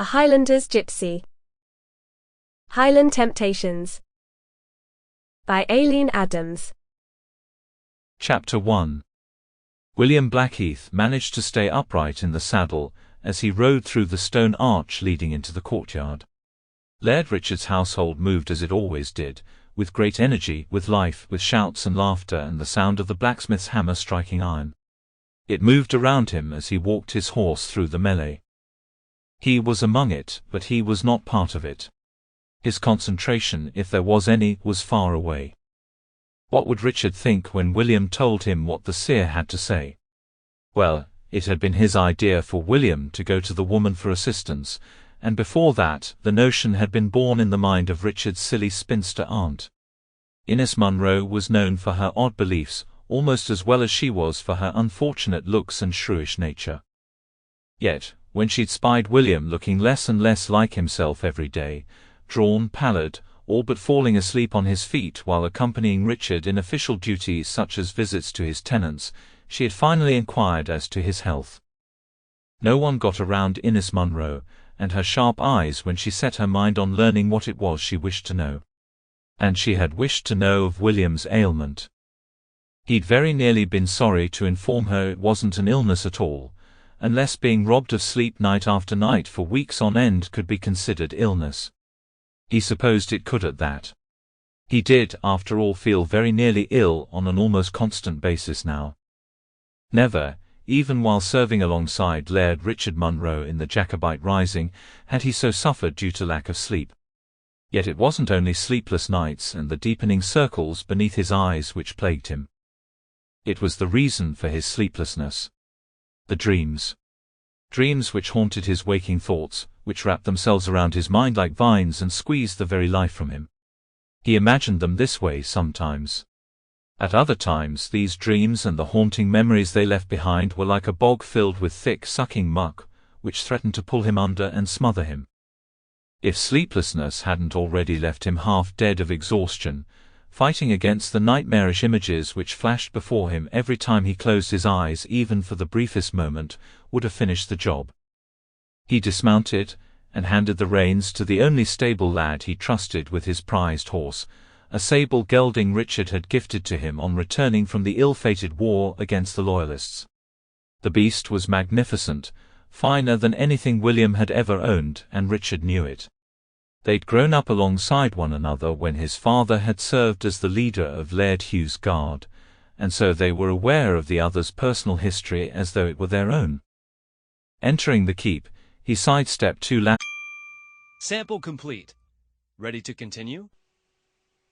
A Highlander's Gypsy. Highland Temptations. By Aileen Adams. Chapter 1. William Blackheath managed to stay upright in the saddle as he rode through the stone arch leading into the courtyard. Laird Richard's household moved as it always did, with great energy, with life, with shouts and laughter and the sound of the blacksmith's hammer striking iron. It moved around him as he walked his horse through the melee. He was among it, but he was not part of it. His concentration, if there was any, was far away. What would Richard think when William told him what the seer had to say? Well, it had been his idea for William to go to the woman for assistance, and before that, the notion had been born in the mind of Richard's silly spinster aunt. Innes Munro was known for her odd beliefs, almost as well as she was for her unfortunate looks and shrewish nature. Yet, when she'd spied William looking less and less like himself every day, drawn, pallid, all but falling asleep on his feet while accompanying Richard in official duties such as visits to his tenants, she had finally inquired as to his health. No one got around Innes Munro and her sharp eyes when she set her mind on learning what it was she wished to know. And she had wished to know of William's ailment. He'd very nearly been sorry to inform her it wasn't an illness at all, unless being robbed of sleep night after night for weeks on end could be considered illness. He supposed it could at that. He did, after all, feel very nearly ill on an almost constant basis now. Never, even while serving alongside Laird Richard Munro in the Jacobite Rising, had he so suffered due to lack of sleep. Yet it wasn't only sleepless nights and the deepening circles beneath his eyes which plagued him. It was the reason for his sleeplessness. The dreams. Dreams which haunted his waking thoughts, which wrapped themselves around his mind like vines and squeezed the very life from him. He imagined them this way sometimes. At other times these dreams and the haunting memories they left behind were like a bog filled with thick sucking muck, which threatened to pull him under and smother him. If sleeplessness hadn't already left him half dead of exhaustion, fighting against the nightmarish images which flashed before him every time he closed his eyes even for the briefest moment, would have finished the job. He dismounted, and handed the reins to the only stable lad he trusted with his prized horse, a sable gelding Richard had gifted to him on returning from the ill-fated war against the Loyalists. The beast was magnificent, finer than anything William had ever owned, and Richard knew it. They'd grown up alongside one another when his father had served as the leader of Laird Hugh's guard, and so they were aware of the other's personal history as though it were their own. Entering the keep, he sidestepped two lads. Sample complete. Ready to continue?